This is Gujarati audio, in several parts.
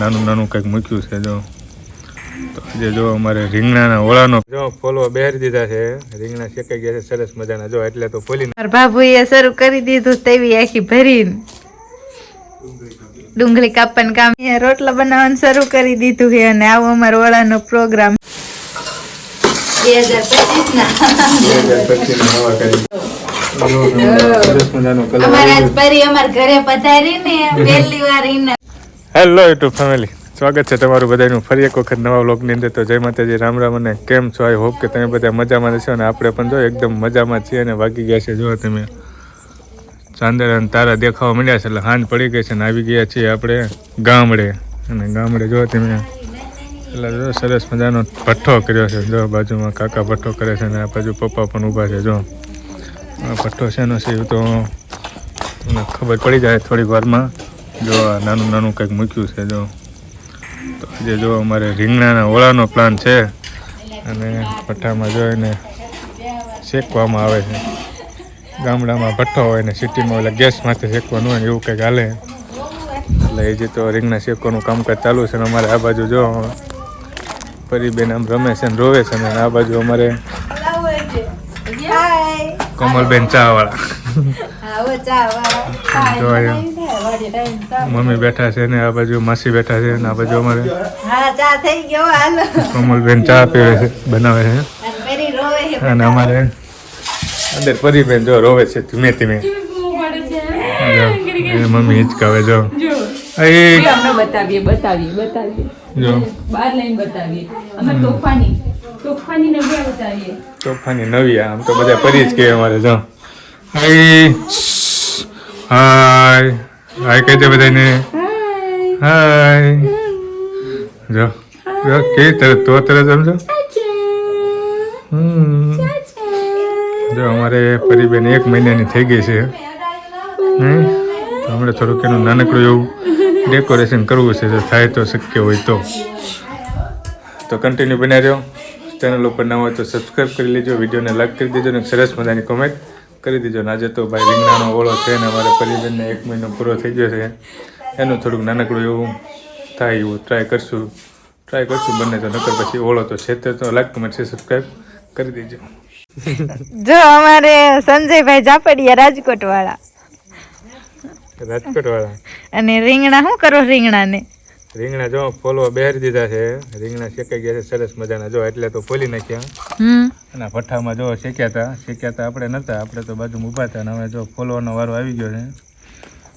નાનું નાનું કંઈક મૂક્યું છે જો. તો આજે જો અમારે રીંગણાના ઓળાનો જો ફોલવા બેહારી દીધા છે. રીંગણા શેકાઈ ગયા છે સરસ મજાના જો એટલે તો ફોલી મારા બાબુએ શરૂ કરી દીધું તેવી આખી ભરીને ડુંગળી કાપવાનું કામ. રોટલા બનાવવાનું શરૂ કરી દીધું છે અને આવો અમારો ઓળાનો પ્રોગ્રામ 2025 ના નવા કરી સરસ મજાનો કલર. અમારા આજ પરી અમાર ઘરે પધારી ને પહેલી વાર ઈને. હેલો યુટ્યુબ ફેમિલી, સ્વાગત છે તમારું બધાનું ફરી એક વખત નવા વ્લોગની અંદર. તો જય માતાજી, રામ રામ અને કેમ છો? આઈ હોપ કે તમે બધા મજામાં છો અને આપણે પણ જો એકદમ મજામાં છીએ. અને વાગી ગયા છે જો તમે ચાંદરા અને તારા દેખાવા માંડ્યા છે એટલે હાંજ પડી ગઈ છે ને આવી ગયા છીએ આપણે ગામડે. અને ગામડે જો તમે એટલે જો સરસ મજાનો ભઠ્ઠો કર્યો છે. જો બાજુમાં કાકા ભઠ્ઠો કરે છે અને આ બાજુ પપ્પા પણ ઊભા છે. જો આ ભઠ્ઠો શેનો છે તો તમને ખબર પડી જાય થોડીક વારમાં. જો આ નાનું નાનું કંઈક મૂક્યું છે જો. તો આજે જો અમારે રીંગણાના ઓળાનો પ્લાન છે અને ભઠ્ઠામાં જો એને શેકવામાં આવે છે. ગામડામાં ભઠ્ઠો હોય ને સિટીમાં એટલે ગેસમાંથી શેકવાનું હોય ને એવું કંઈક હાલે. એટલે એ જે તો રીંગણા શેકવાનું કામકાજ ચાલુ છે. ને અમારે આ બાજુ જો પરીબેન આમ રમે છે ને રોવે છે. ને આ બાજુ અમારે કોમલબેન ચાવાળા જો મમ્મી બેઠા છે ને આ બાજુ માસી બેઠા છે ને આ બાજુ અમારે કોમલબેન ચા પીવે છે, બનાવે છે. અને અમારે અંદર પરીબેન જો રોવે છે ધીમે ધીમે. મમ્મી હિચકાવે જો તોફાની નવી. આમ તો બધા પરી જ કે અમારે જો હાય હાય કહી દે બધાને હાય. જો જો કે તો તરત સમજો. જો અમારે પરીબેન 1 મહિનાની થઈ ગઈ છે. તો હમણાં થોડુંક એનું નાનકડું એવું ડેકોરેશન કરવું છે. જો થાય તો શક્ય હોય તો કન્ટિન્યુ બન્યા રહ્યો. ચેનલ ઉપર ના હોય તો સબસ્ક્રાઈબ કરી લેજો, વિડીયોને લાઈક કરી દેજો અને સરસ મજાની કોમેન્ટ કરી દેજો. આજે તો ભાઈ રીંગણાનો ઓળો છે ને અમારે પરીબેનને 1 મહિનો પૂરો થઈ ગયો છે. એનું થોડુંક નાનકડું એવું થાય એવું ટ્રાય કરશું બંને. તો નકર પછી ઓળો તો છે તો લાઈક કમેન્ટ છે સબસ્ક્રાઈબ કરી દેજો. જો અમારે સંજયભાઈ જાપડિયા રાજકોટ વાળા અને રીંગણા શું કરો? રીંગણા જો ફોલવા બેહારી દીધા છે. રીંગણા શેકાઈ ગયા છે સરસ મજાના જો એટલે તો ફોલી નાખ્યા. અને ભઠ્ઠામાં જો શેક્યા હતા આપણે નતા, આપણે તો બાજુમાં ઊભા હતા. અને હવે જો ફોલવાનો વારો આવી ગયો છે.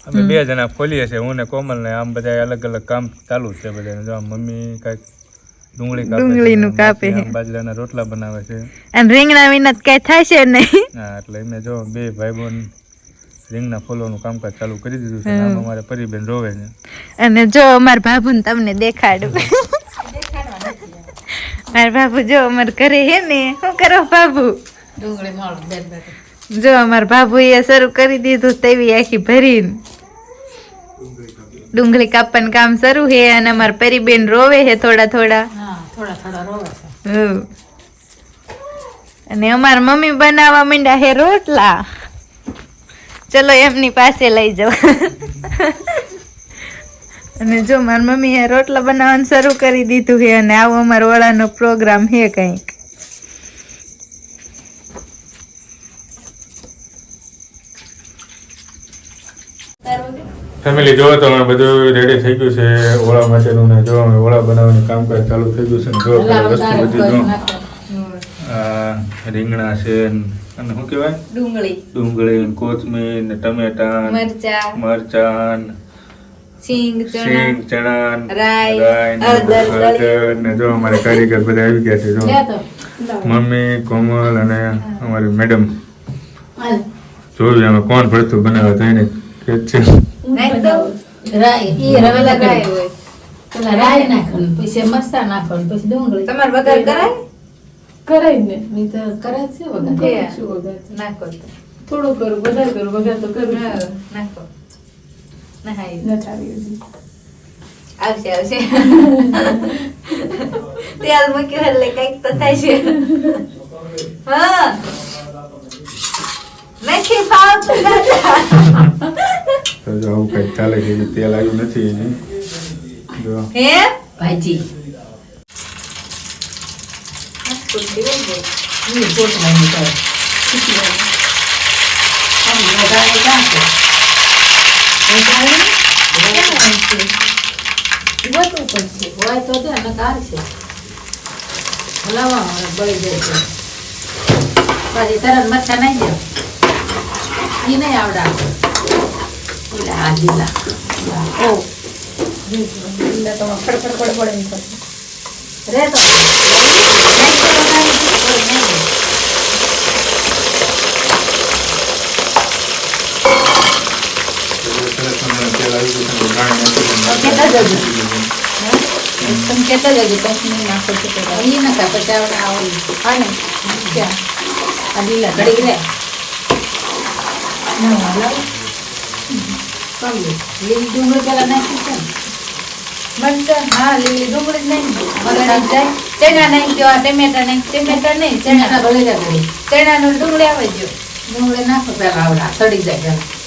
અમે 2 જણા ફોલીએ છીએ, હું ને કોમલ ને. આમ બધા અલગ અલગ કામ ચાલુ છે બધા. જો મમ્મી કાંઈક ડુંગળીનું કાપે છે, બાજરાના રોટલા બનાવે છે. અને રીંગણા વિના કઈ થશે નહીં. હા, એટલે અમે જો 2 ભાઈ બોન રીંગણા ફોલવાનું કામકાજ ચાલુ કરી દીધું છે. આમ અમારે પરીબેન રોવે છે. અને જો અમારા બાબુને તમને દેખાડું. મારા બાબુ જો અમારે ઘરે હે ને. શું કરો બાબુ? જો અમારા બાબુએ શરૂ કરી દીધું તેવી આખી ભરીને ડુંગળી કાપવાનું કામ શરૂ છે. અને અમારા પરીબેન રોવે છે થોડા થોડા રોવે છે. અને અમારા મમ્મી બનાવવા માંડ્યા હે રોટલા. ચલો એમની પાસે લઈ જાઓ. અને જો મારી મમ્મીએ રોટલા બનાવવાનું શરૂ કરી દીધું છે. અને આવો અમારો ઓળાનો પ્રોગ્રામ છે કંઈક. ફેમિલી જો તો અમે બધું રેડી થઈ ગયું છે ઓળા માટેનું. ને જો અમે ઓળા બનાવવાનું કામકાજ ચાલુ થઈ ગયું છે. ને જો વસ્તુ બધી જો રીંગણા છે અને શું કહેવાય ડુંગળી, કોથમીર ને ટમેટા, મરચાં, સિંગ ચણા, રાઈ ને જો અમારે કારીગર બધા આવી ગયા છે. જો મમ્મી, કોમલ અને અમારી મેડમ. જોયું અમે કોણ ભરતું બનાવે તો એને કે છે કરાય ને નહીં તો કરાય છે વગર શું વગર નાખો થોડું કરું વધારે કરું વગર તો કરું નાખો આવશે તેલ મૂક્યું એટલે કઈક તો થાય છે. હા નથી ફાવતું. આવું કઈક ચાલે છે. તેલ આવ્યું નથી જો હે ભાજી ઈ પોટમાં નીકળે આમ વધારે જાશે વધારે વધુ પડશે હોય તો દે અને કાઢશે હલાવવા બળી જાય છે પછી તરત મરચાં નાખી દે ઈ નહીં આવડા ઓલા આ લીલા ઓ લીલા તો ફડફડ પડે એમ કરશે રે તો તમે કેટલા જગ્યાએ કંપની નાખો છો એ નકા પછી આવડે આવડી હા ને ક્યાં આ લીલા ઘડી રે લીલી ડુંગળી પેલા નાખી છે મરચાં હા લીલી ડુંગળી નહીં ચણા નાખી દો ટમેટા નહીં ચણા ભલે જા કરી ચણાનું ડુંગળી આવે જો ડુંગળી નાખો પેલા આવડા સડી જાય પેલા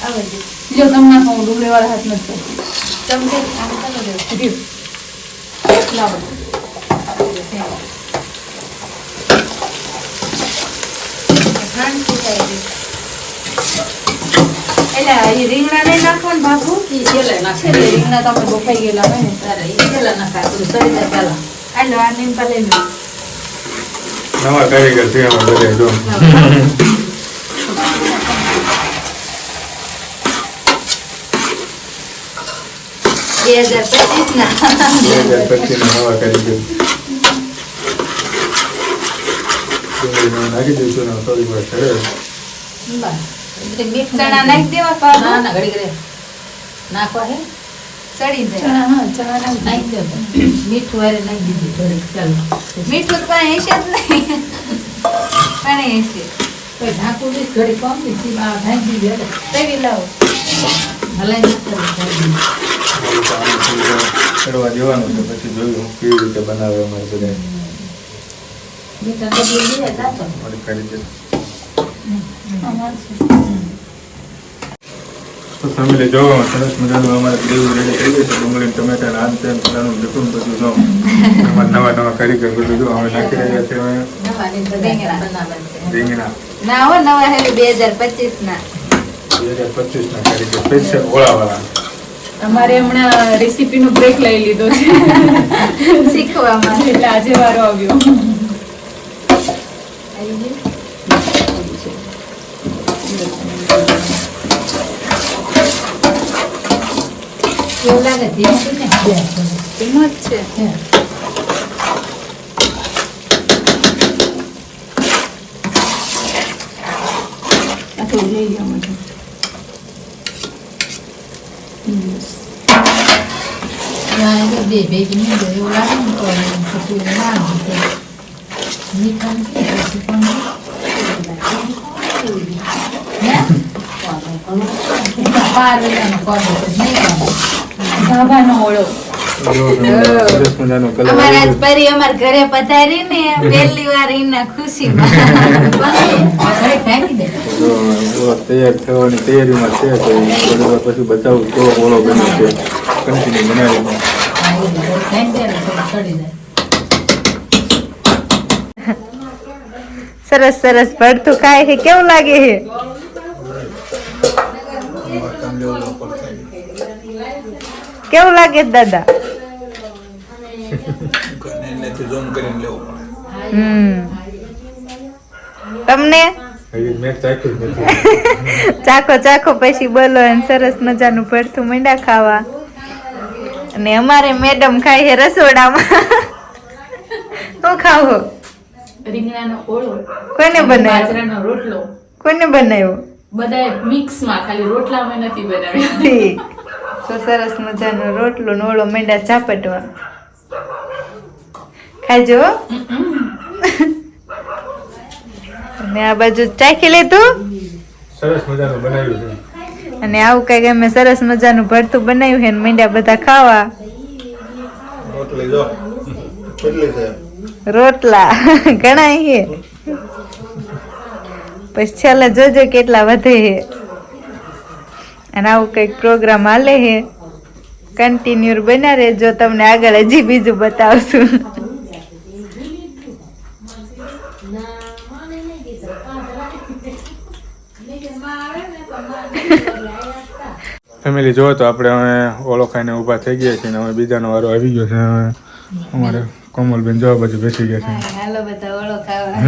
આવે જો તમને નાખો ડુંગળી વાળા હાથ નથી ચમચે આમ કરો દે લાવો એટલે એ રીંગણા નહીં નાખવાનું બાપુ છેલ્લે નાખે રીંગણા તમે બફાઈ ગયેલા હોય ને ત્યારે એ છેલ્લે નાખાય બધું સડી જાય પેલા એટલે આ નીમ પલે નવા કારીગર છે આમાં બધે જો 2025 ના 2025 ના નવા કારીગર નાખી દઈશું ને થોડી વાર કરે ચણા નાખી દેવા પાછું ના ના ઘડી ઘડી નાખવા હે સડી જાય ચણા હા ચણા નાખી દો મીઠું વારે નાખી દીધું થોડીક ચાલો મીઠું તો પણ હશે જ નહીં પણ હશે તો ઢાંકું દઈશ ઘડી કમ દીધી આ ઢાંકી દીધી તેવી લાવો હલાઈ નાખી કરવા દેવાનું છે પછી જોયું કેવી રીતે બનાવે અમારે બધા મીઠા ડબલું લઈએ દાતો અમારે કારીગર તો ફેમિલી જો સરસ મજાનું અમારે ગ્રેવી રેડી થઈ ગઈ છે ડુંગળી ટમેટા આમ તેમ ફલાણું ઢીકું બધું જો અમારે નવા કારીગર બધું જો હવે નાખી રહ્યા છે હવે રીંગણા ના હો નવા હેલી 2025 ના 2025 ના કારીગર સ્પેશિયલ ઓળાવાળા અમારે હમણાં રેસીપીનો બ્રેક લઈ લીધો છે શીખવામાં એટલે આજે વારો આવ્યો કેવું લાગે ધીમું ને એમ જ છે આ થોડું લઈ લો મને બે ભેગી નહીં ગયો એવું લાગે ને તો પછી ના મીઠા પછી બાર વેલાનો કોડો નહીં ધાબાનો ઓળો સરસ મજાનો કલર અમારે આજ પરી અમાર ઘરે પધારી ને પહેલી વાર એના ખુશીમાં ઢાંકી દે તૈયાર થવાની તૈયારીમાં છે તો થોડી વાર પછી બતાવું તો ઓળો બને છે કન્ટિન્યુ બનાવી સરસ સરસ ભરતું ખાય છે કેવું લાગે છે કેવું લાગે છે દાદા તમને મેં ચાખ્યું જ નથી ચાખો ચાખો પછી બોલો અને સરસ મજાનું ભરતું મંડા ખાવા અને અમારે મેડમ ખાય છે રસોડામાં શું ખાવો રીંગણાનો ઓળો કોને બનાવ્યો બાજરાનો રોટલો કોને બનાવ્યો બધાય મિક્સમાં ખાલી રોટલામાં નથી બનાવ્યા ઠીક તો સરસ મજાનો રોટલો ને ઓળો મેંડા ચાપટવા ખાજો અને આ બાજુ ચાખી લીધું સરસ મજાનું બનાવ્યું છે અને આવું કઈક અમે સરસ મજાનું ભરતું બનાવ્યું છે ને મેંડા બધા ખાવા રોટલી જો કેટલી છે રોટલા ઘણા છે પછી છેલ્લે જોજો કેટલા વધે છે અને આવું કઈક પ્રોગ્રામ હાલે છે કન્ટિન્યુ બના રહેજો, તમને આગળ હજી બીજું બતાવશું. ફેમિલી જો તો આપણે હવે ઓળો ખાઈને ઊભા થઈ ગયા છીએ ને હવે બીજાનો વારો આવી ગયો છે. હવે અમારે કોમલબેન જો બાજુ બેસી ગયા છે. હાલો બધા ઓળો ખાવા.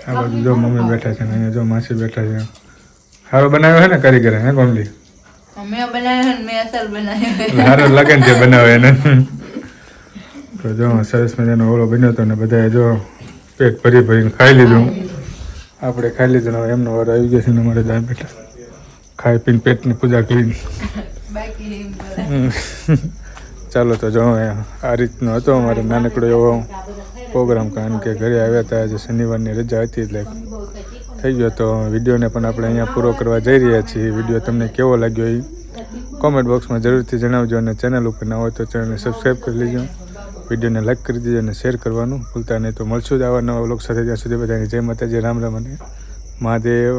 આ બાજુ જો મમ્મી બેઠા છે ને અહીંયા જો માસી બેઠા છે. સારો બનાવ્યો છે ને કારીગરે, હે કોમલી? મેં બનાવ્યો ને મેં અસલ બનાવ્યો. સારો લગન છે બનાવે એને. તો જો સરસ મજાનો ઓળો બન્યો હતો ને બધાએ જો પેટ ભરી ભરીને ખાઈ લીધું. આપણે ખાઈ લીધું ને હવે એમનો વારો આવી ગયો છે ને અમારે ત્યાં બેઠા ખાઈ પીને પેટની પૂજા કરીને. ચાલો તો જો આ રીતનો હતો અમારે નાનકડો એવો પ્રોગ્રામ, કારણ કે ઘરે આવ્યા હતા આજે શનિવારની રજા હતી એટલે થઈ ગયો. તો વિડીયોને પણ આપણે અહીંયા પૂરો કરવા જઈ રહ્યા છીએ. વિડીયો તમને કેવો લાગ્યો એ કોમેન્ટ બોક્સમાં જરૂરથી જણાવજો અને ચેનલ ઉપર ના હોય તો ચેનલને સબસ્ક્રાઈબ કરી લેજો, વિડીયોને લાઈક કરી દેજો અને શેર કરવાનું ભૂલતા નહીં. તો મળશું જ આવા નવા વ્લોગ સાથે. ત્યાં સુધી બધાને જય માતાજી, રામ રામ અને મહાદેવ.